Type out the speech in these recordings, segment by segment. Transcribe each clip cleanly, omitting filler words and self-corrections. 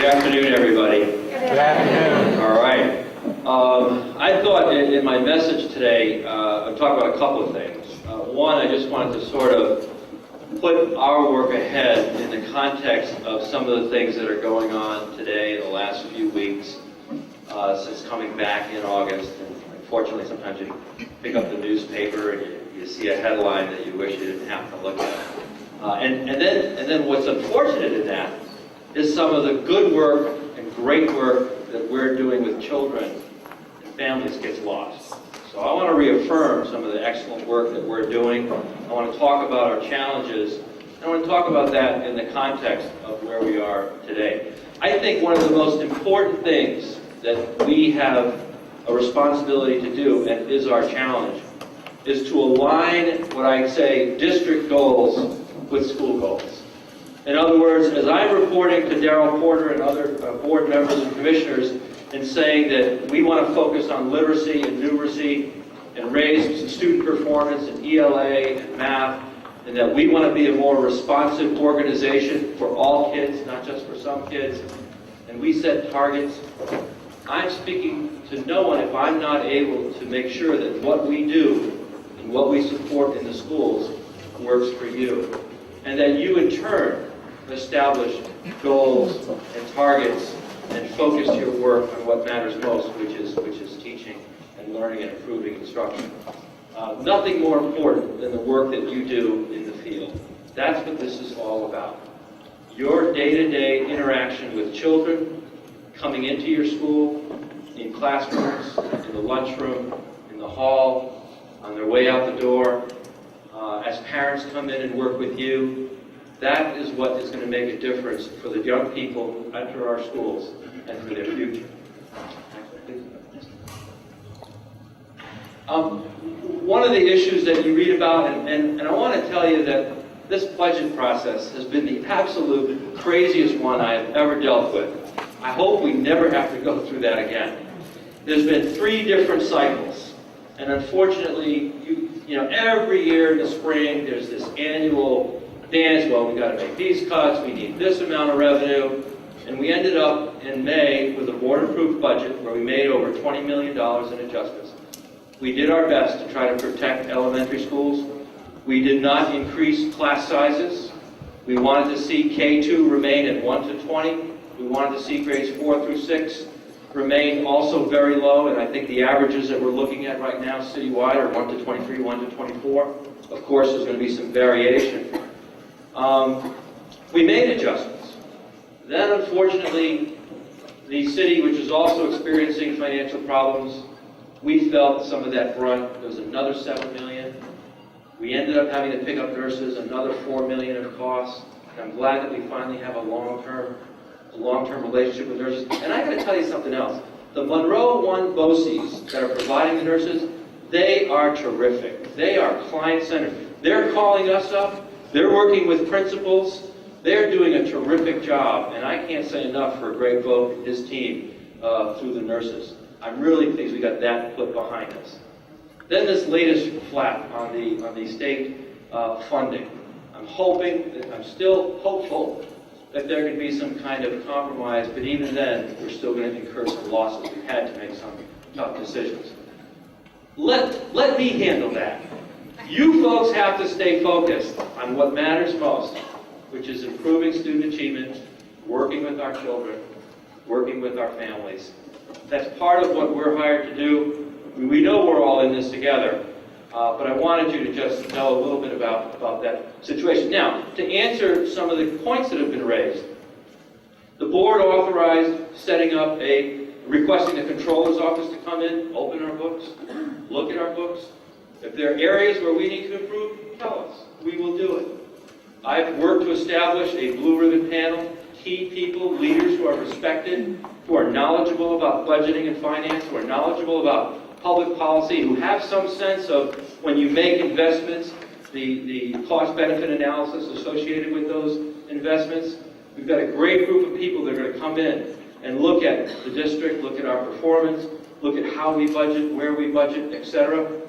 Good afternoon, everybody. Good afternoon. All right. I thought in my message today, I'd talk about a couple of things. One, I just wanted to sort of put our work ahead in the context of some of the things that are going on today in the last few weeks since coming back in August. And unfortunately, sometimes you pick up the newspaper and you see a headline that you wish you didn't have to look at. And then what's unfortunate in that is some of the good work and great work that we're doing with children and families gets lost. So I want to reaffirm some of the excellent work that we're doing. I want to talk about our challenges. And I want to talk about that in the context of where we are today. I think one of the most important things that we have a responsibility to do, and is our challenge, is to align what I say district goals with school goals. In other words, as I'm reporting to Darryl Porter and other board members and commissioners and saying that we want to focus on literacy and numeracy and raise student performance in ELA and math, and that we want to be a more responsive organization for all kids, not just for some kids, and we set targets, I'm speaking to no one if I'm not able to make sure that what we do and what we support in the schools works for you. And that you in turn establish goals and targets and focus your work on what matters most, which is teaching and learning and improving instruction. Nothing more important than the work that you do in the field. That's what this is all about. Your day-to-day interaction with children coming into your school, in classrooms, in the lunchroom, in the hall, on their way out the door, as parents come in and work with you. That is what is going to make a difference for the young people who enter our schools and for their future. One of the issues that you read about, and I want to tell you that this budget process has been the absolute craziest one I have ever dealt with. I hope we never have to go through that again. There's been 3 different cycles, and unfortunately, you know, every year in the spring, there's this annual dance. Well, we got to make these cuts. We need this amount of revenue, and we ended up in May with a board-approved budget where we made over $20 million in adjustments. We did our best to try to protect elementary schools. We did not increase class sizes. We wanted to see K2 remain at 1 to 20. We wanted to see grades 4 through 6 remain also very low, and I think the averages that we're looking at right now citywide are 1 to 23, 1 to 24. Of course, there's going to be some variation. We made adjustments. Then, unfortunately, the city, which is also experiencing financial problems, we felt some of that brunt. There was another $7 million. We ended up having to pick up nurses, another $4 million of costs. And I'm glad that we finally have a long-term relationship with nurses. And I got to tell you something else. The Monroe One BOCES that are providing the nurses, they are terrific. They are client-centered. They're calling us up. They're working with principals. They're doing a terrific job. And I can't say enough for a great vote in his team through the nurses. I'm really pleased we got that put behind us. Then this latest flap on the state funding. I'm still hopeful that there could be some kind of compromise, but even then, we're still going to incur some losses. We've had to make some tough decisions. Let me handle that. You folks have to stay focused on what matters most, which is improving student achievement, working with our children, working with our families. That's part of what we're hired to do. We know we're all in this together, but I wanted you to just know a little bit about that situation. Now, to answer some of the points that have been raised, the board authorized requesting the controller's office to come in, open our books, look at our books. If there are areas where we need to improve, tell us. We will do it. I've worked to establish a blue ribbon panel, key people, leaders who are respected, who are knowledgeable about budgeting and finance, who are knowledgeable about public policy, who have some sense of when you make investments, the cost-benefit analysis associated with those investments. We've got a great group of people that are going to come in and look at the district, look at our performance, look at how we budget, where we budget, etc.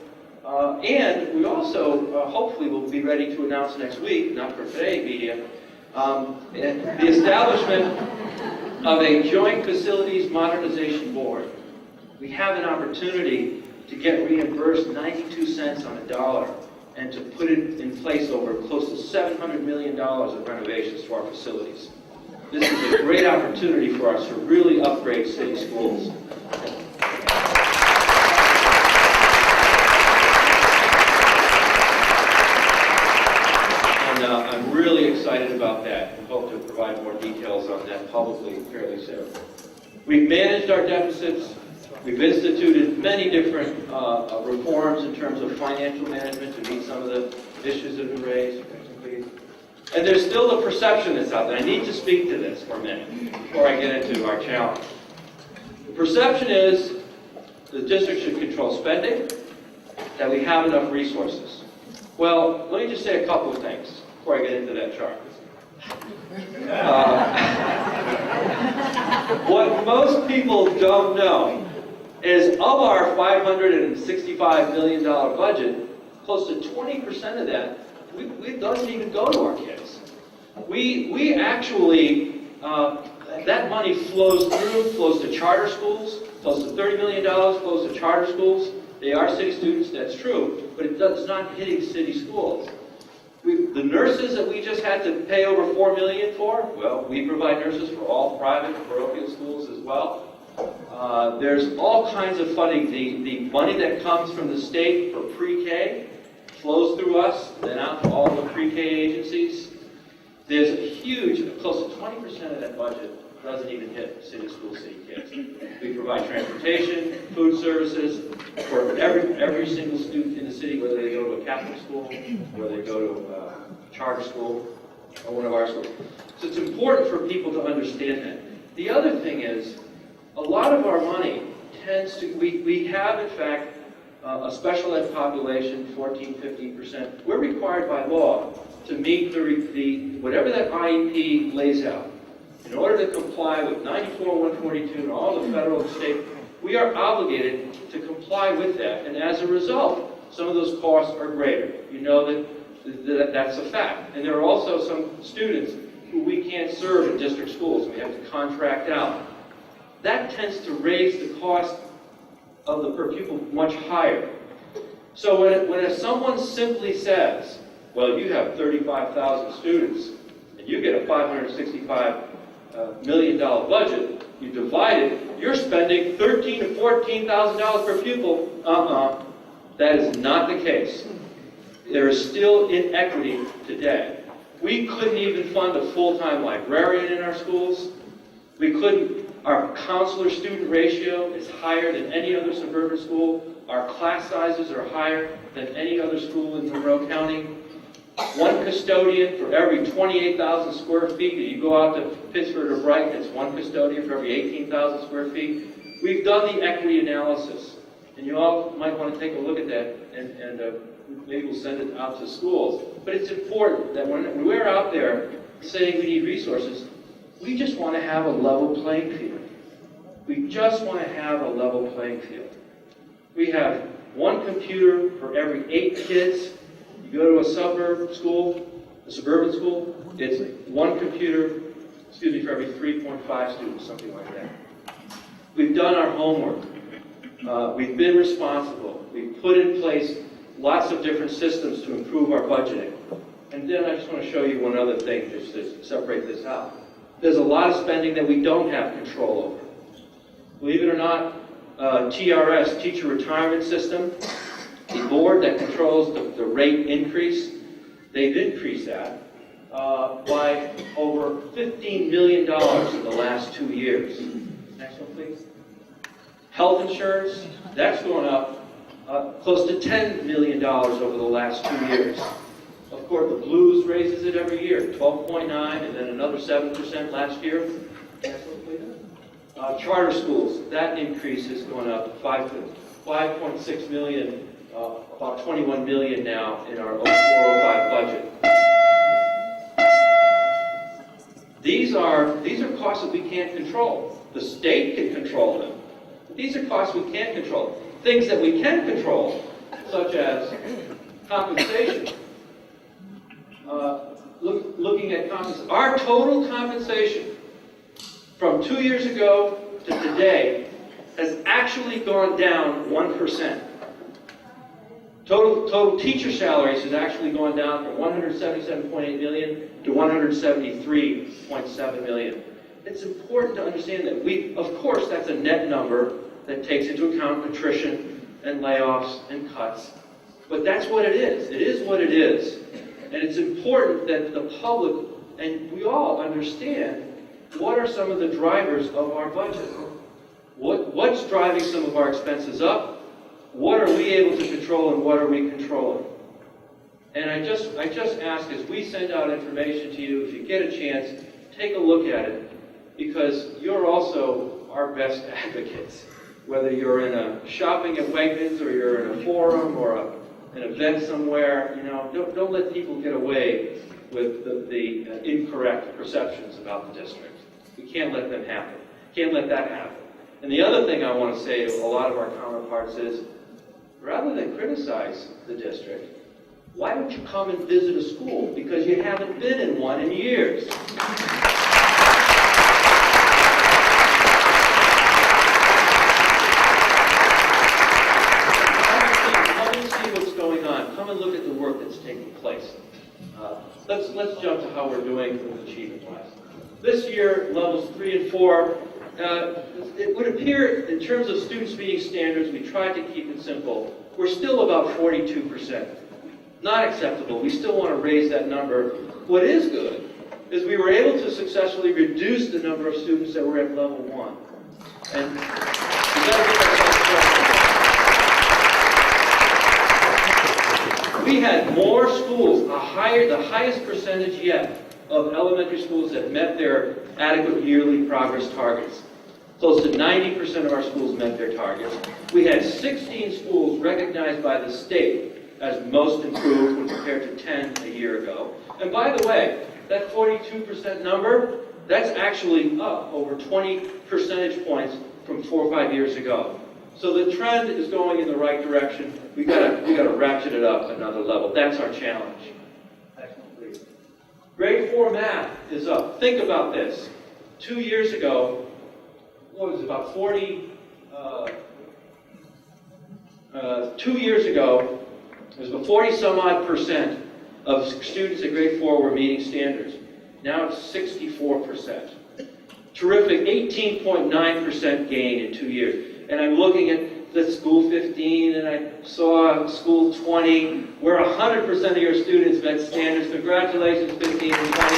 And we also, hopefully, will be ready to announce next week, not for today, media, the establishment of a joint facilities modernization board. We have an opportunity to get reimbursed 92 cents on a dollar and to put it in place over close to $700 million of renovations to our facilities. This is a great opportunity for us to really upgrade city schools. And I'm really excited about that and hope to provide more details on that publicly fairly soon. We've managed our deficits. We've instituted many different reforms in terms of financial management to meet some of the issues that have been raised. And there's still a perception that's out there. I need to speak to this for a minute before I get into our challenge. The perception is the district should control spending, that we have enough resources. Well, let me just say a couple of things before I get into that chart. What most people don't know is of our $565 million budget, close to 20% of that it doesn't even go to our kids. We actually, that money flows to charter schools, close to $30 million flows to charter schools. They are city students, that's true, but it's not hitting city schools. The nurses that we just had to pay over $4 million for, well, we provide nurses for all private parochial schools as well. There's all kinds of funding. The money that comes from the state for pre-K flows through us, then out to all the pre-K agencies. There's a huge, close to 20% of that budget doesn't even hit city school city kids. We provide transportation, food services for every single student in the city, whether they go to a Catholic school, whether they go to a charter school, or one of our schools. So it's important for people to understand that. The other thing is, a lot of our money tends to, we have in fact a special ed population, 14, 15%. We're required by law to meet the whatever that IEP lays out. In order to comply with 94, 142, and all the federal and state, we are obligated to comply with that. And as a result, some of those costs are greater. You know that's a fact. And there are also some students who we can't serve in district schools. We have to contract out. That tends to raise the cost of the per pupil much higher. So when someone simply says, well, you have 35,000 students, and you get a $565 million budget, you divide it, you're spending $13,000 to $14,000 per pupil. That is not the case. There is still inequity today. We couldn't even fund a full-time librarian in our schools. We couldn't. Our counselor-student ratio is higher than any other suburban school. Our class sizes are higher than any other school in Monroe County. One custodian for every 28,000 square feet. You go out to Pittsburgh or Brighton, it's one custodian for every 18,000 square feet. We've done the equity analysis, and you all might want to take a look at that, and maybe we'll send it out to schools. But it's important that when we're out there saying we need resources, we just want to have a level playing field. We just want to have a level playing field. We have one computer for every 8 kids. You go to a suburban school, it's one computer, for every 3.5 students, something like that. We've done our homework. We've been responsible. We've put in place lots of different systems to improve our budgeting. And then I just want to show you one other thing just to separate this out. There's a lot of spending that we don't have control over. Believe it or not, TRS, Teacher Retirement System, the board that controls the rate increase, they've increased that by over $15 million in the last 2 years. Next one, please. Health insurance, that's going up close to $10 million over the last 2 years. Of course, the Blues raises it every year, 12.9, and then another 7% last year. Charter schools, that increase is going up 5.6 million, about 21 million now in our 0405 budget. These are costs that we can't control. The state can control them. These are costs we can't control. Things that we can control, such as compensation. Looking at compensation, our total compensation from 2 years ago to today has actually gone down 1%. Total teacher salaries has actually gone down from $177.8 million to $173.7 million. It's important to understand that of course, that's a net number that takes into account attrition and layoffs and cuts. But that's what it is. It is what it is. And it's important that the public and we all understand what are some of the drivers of our budget. What's driving some of our expenses up? What are we able to control and what are we controlling? And I just ask as we send out information to you, if you get a chance, take a look at it, because you're also our best advocates. Whether you're in a shopping at Wegmans or you're in a forum or an event somewhere, don't let people get away with the incorrect perceptions about the district. We can't let them happen. Can't let that happen. And the other thing I want to say to a lot of our counterparts is, rather than criticize the district, why don't you come and visit a school? Because you haven't been in one in years. Come and see what's going on. Come and look at the work that's taking place. Let's jump to how we're doing with achievement-wise. This year, levels 3 and 4, it would appear, in terms of students meeting standards, we tried to keep it simple. We're still about 42%. Not acceptable. We still want to raise that number. What is good is we were able to successfully reduce the number of students that were at level 1. And we got to get ourselves. We had more schools, the highest percentage yet of elementary schools that met their adequate yearly progress targets. Close to 90% of our schools met their targets. We had 16 schools recognized by the state as most improved when compared to 10 a year ago. And by the way, that 42% number, that's actually up over 20 percentage points from 4 or 5 years ago. So the trend is going in the right direction. We gotta ratchet it up another level. That's our challenge. Grade 4 math is up. Think about this. 2 years ago, what was it, about 2 years ago, it was about 40 some odd percent of students at grade 4 were meeting standards. Now it's 64%. Terrific 18.9% gain in 2 years. And I'm looking at the school 15 and I saw school 20 where 100% of your students met standards. Congratulations, 15 and 20.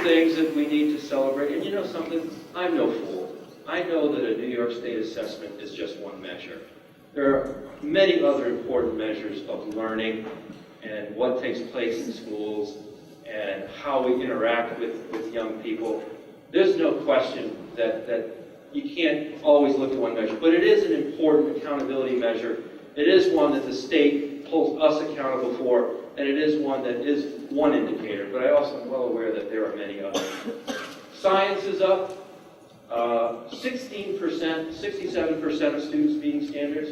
Things that we need to celebrate. And you know something? I'm no fool. I know that a New York State assessment is just one measure. There are many other important measures of learning and what takes place in schools and how we interact with young people. There's no question that you can't always look at one measure, but it is an important accountability measure. It is one that the state holds us accountable for, and it is one that is one indicator, but I also am well aware that there are many others. Science is up 16%, 67% of students meeting standards.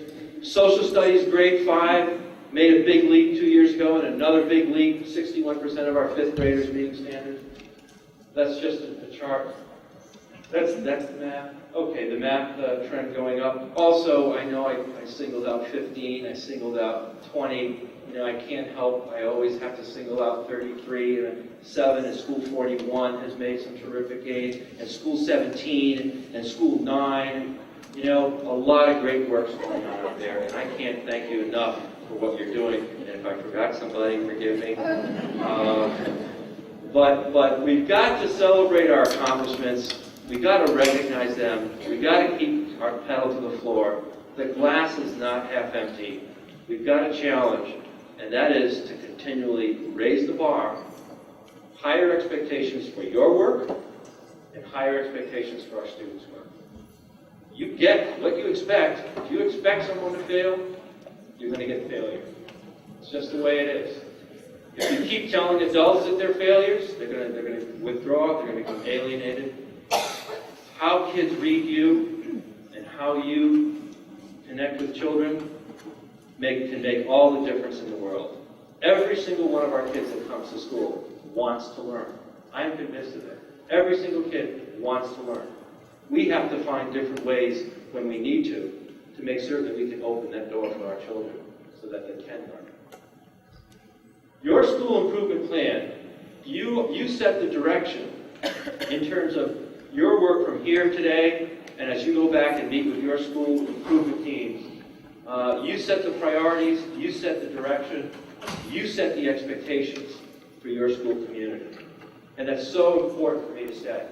Social studies, grade 5, made a big leap 2 years ago, and another big leap, 61% of our 5th graders meeting standards. That's just a chart. That's the math. Okay, the math trend going up. Also, I know I singled out 15, I singled out 20. You know, I can't help, I always have to single out 33, and 7, and School 41 has made some terrific gains, and School 17, and School 9. You know, a lot of great work's going on out there, and I can't thank you enough for what you're doing. And if I forgot somebody, forgive me. But we've got to celebrate our accomplishments. We've got to recognize them. We've got to keep our pedal to the floor. The glass is not half empty. We've got a challenge, and that is to continually raise the bar, higher expectations for your work, and higher expectations for our students' work. You get what you expect. If you expect someone to fail, you're going to get failure. It's just the way it is. If you keep telling adults that they're failures, they're going to withdraw, they're going to become alienated. How kids read you and how you connect with children can make all the difference in the world. Every single one of our kids that comes to school wants to learn. I am convinced of that. Every single kid wants to learn. We have to find different ways when we need to make certain that we can open that door for our children so that they can learn. Your school improvement plan, you set the direction in terms of your work from here today, and as you go back and meet with your school improvement teams, you set the priorities, you set the direction, you set the expectations for your school community. And that's so important for me to say,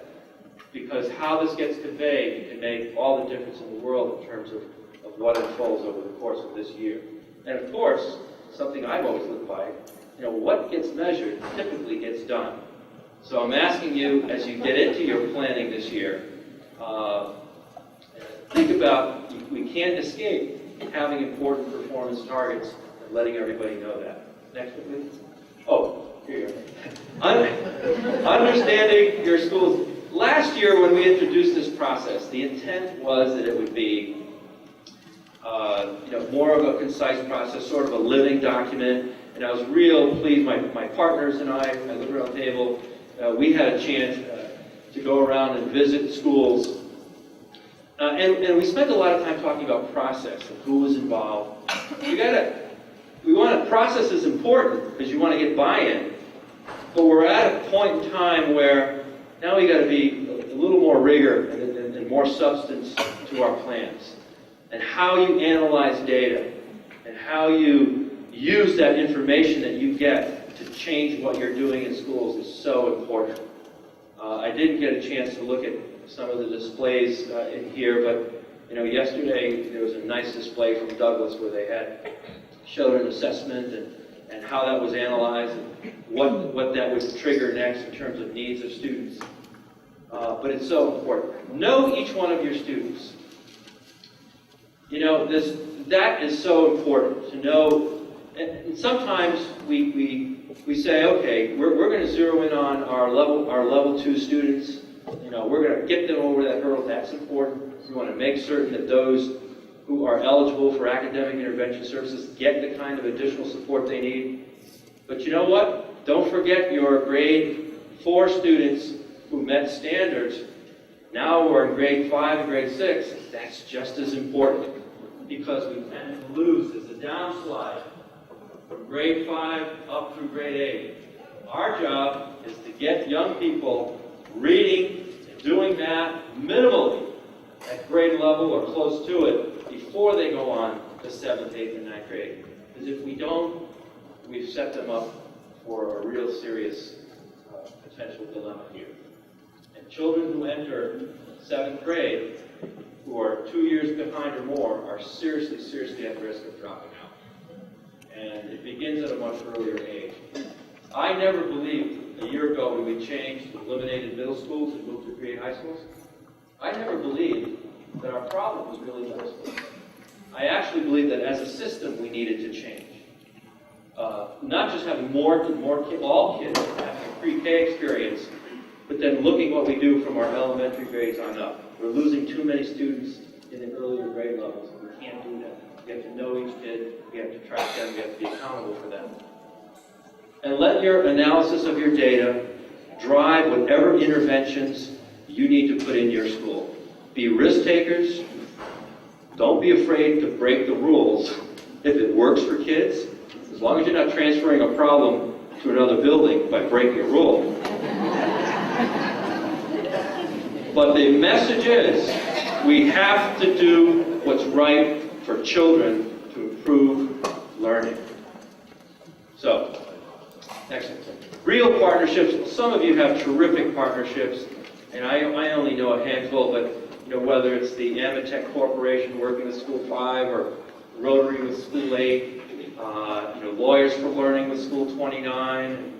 because how this gets conveyed can make all the difference in the world in terms of what unfolds over the course of this year. And of course, something I've always looked by, what gets measured typically gets done. So I'm asking you, as you get into your planning this year, think about, we can't escape having important performance targets and letting everybody know that. Next one, please. Oh, here you go. Understanding your schools. Last year when we introduced this process, the intent was that it would be more of a concise process, sort of a living document. And I was real pleased, my partners and I looked around the table, we had a chance to go around and visit schools. And we spent a lot of time talking about process and who was involved. Process is important because you want to get buy-in, but we're at a point in time where now we got to be a little more rigor and more substance to our plans. And how you analyze data and how you use that information that you get to change what you're doing in schools is so important. I didn't get a chance to look at some of the displays in here, but yesterday there was a nice display from Douglas where they showed an assessment and how that was analyzed and what that would trigger next in terms of needs of students. But it's so important. Know each one of your students. That is so important to know. And sometimes we say, okay, we're going to zero in on our level 2 students. We're going to get them over that hurdle. That's important. We want to make certain that those who are eligible for academic intervention services get the kind of additional support they need. But you know what? Don't forget your grade 4 students who met standards. Now we're in grade 5 and grade 6. That's just as important because we tend to lose as a downslide from grade 5 up through grade 8. Our job is to get young people reading and doing math minimally at grade level or close to it before they go on to 7th, 8th, and 9th grade. Because if we don't, we've set them up for a real serious potential dilemma here. And children who enter 7th grade, who are 2 years behind or more, are seriously at risk of dropping out. And it begins at a much earlier age. I never believed a year ago when we changed, eliminated middle schools and moved to create high schools, I never believed that our problem was really middle schools. I actually believed that as a system we needed to change. Not just having all kids having a pre-K experience, but then looking what we do from our elementary grades on up. We're losing too many students in the earlier grade levels. We can't do that. We have to know each kid. We have to track them. We have to be accountable for them. And let your analysis of your data drive whatever interventions you need to put in your school. Be risk takers. Don't be afraid to break the rules if it works for kids, as long as you're not transferring a problem to another building by breaking a rule. But the message is, we have to do what's right for children to improve learning. So, next one. Real partnerships. Some of you have terrific partnerships, and I only know a handful, but whether it's the Amatech Corporation working with School 5 or Rotary with School 8, Lawyers for Learning with School 29,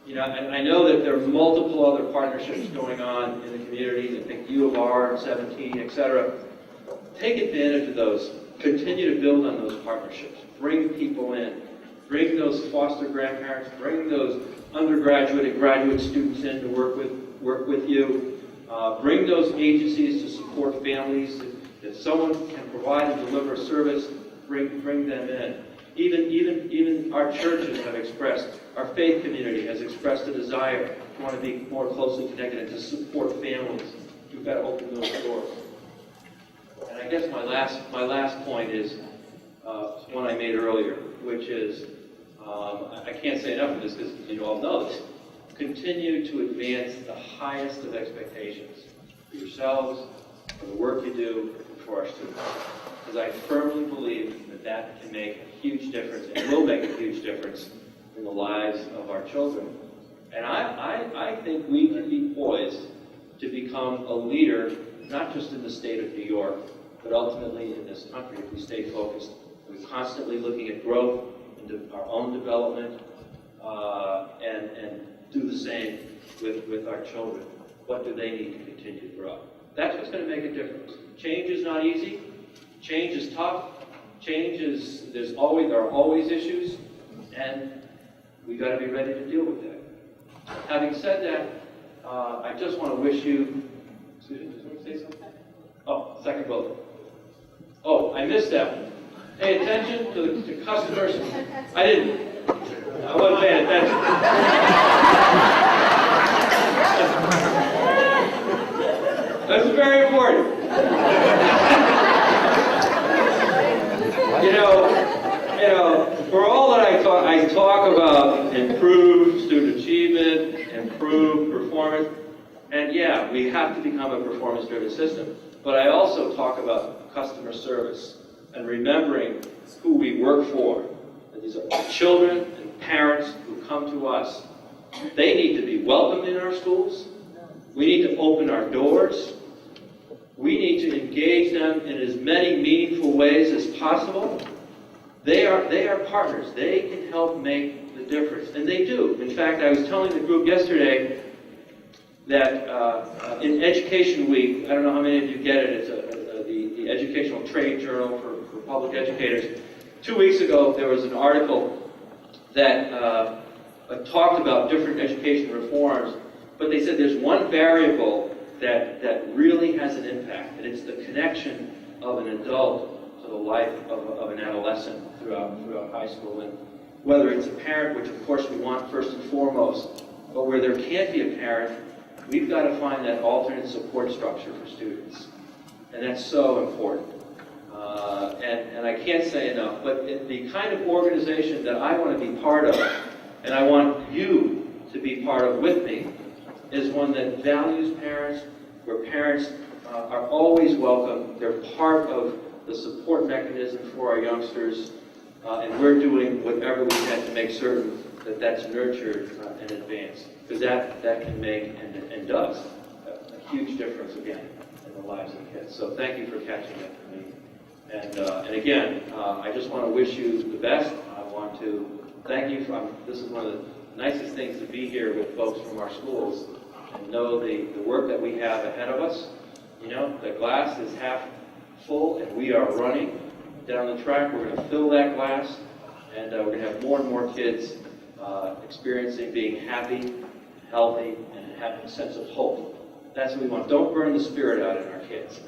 and I know that there are multiple other partnerships going on in the communities. I think U of R and 17, etc. Take advantage of those. Continue to build on those partnerships. Bring people in. Bring those foster grandparents. Bring those undergraduate and graduate students in to work with you. Bring those agencies to support families. If someone can provide and deliver a service, bring them in. Even our churches have expressed, our faith community has expressed a desire to want to be more closely connected and to support families. We've got to open those doors. And I guess my last point is one I made earlier, which is, I can't say enough of this because you all know this. Continue to advance the highest of expectations for yourselves, for the work you do, and for our students. Because I firmly believe that that can make a huge difference and will make a huge difference in the lives of our children. And I think we can be poised to become a leader, not just in the state of New York, but ultimately in this country if we stay focused. We're constantly looking at growth and our own development, and do the same with our children. What do they need to continue to grow? That's what's going to make a difference. Change is not easy. Change is tough. There are always issues, and we got to be ready to deal with that. Having said that, I just want to wish you. Excuse me, just want to say something? Oh, second bullet. Oh, I missed that one. Pay attention to customers. I wasn't paying attention. That's very important. You know, for all that I talk about improved student achievement, improved performance, and yeah, we have to become a performance-driven system. But I also talk about customer service and remembering who we work for. And these are children and parents who come to us. They need to be welcomed in our schools. We need to open our doors. We need to engage them in as many meaningful ways as possible. They are partners. They can help make the difference, and they do. In fact, I was telling the group yesterday that in Education Week, I don't know how many of you get it, it's the educational trade journal for public educators. 2 weeks ago, there was an article that talked about different education reforms, but they said there's one variable that really has an impact, and it's the connection of an adult to the life of an adolescent throughout high school. And whether it's a parent, which of course we want first and foremost, but where there can't be a parent, we've got to find that alternate support structure for students. And that's so important. And I can't say enough, but the kind of organization that I want to be part of, and I want you to be part of with me, is one that values parents, where parents are always welcome. They're part of the support mechanism for our youngsters, and we're doing whatever we can to make certain that that's nurtured and advanced, because that can make and does a huge difference again in the lives of kids. So thank you for catching that for me. And again, I just want to wish you the best. I want to thank you for. This is one of the nicest things to be here with folks from our schools and know the work that we have ahead of us. You know, the glass is half full, and we are running down the track. We're going to fill that glass, and we're going to have more and more kids experiencing being happy, healthy, and having a sense of hope. That's what we want. Don't burn the spirit out in our kids.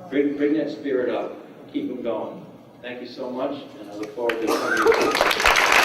Bring that spirit up. Keep them going. Thank you so much, and I look forward to coming.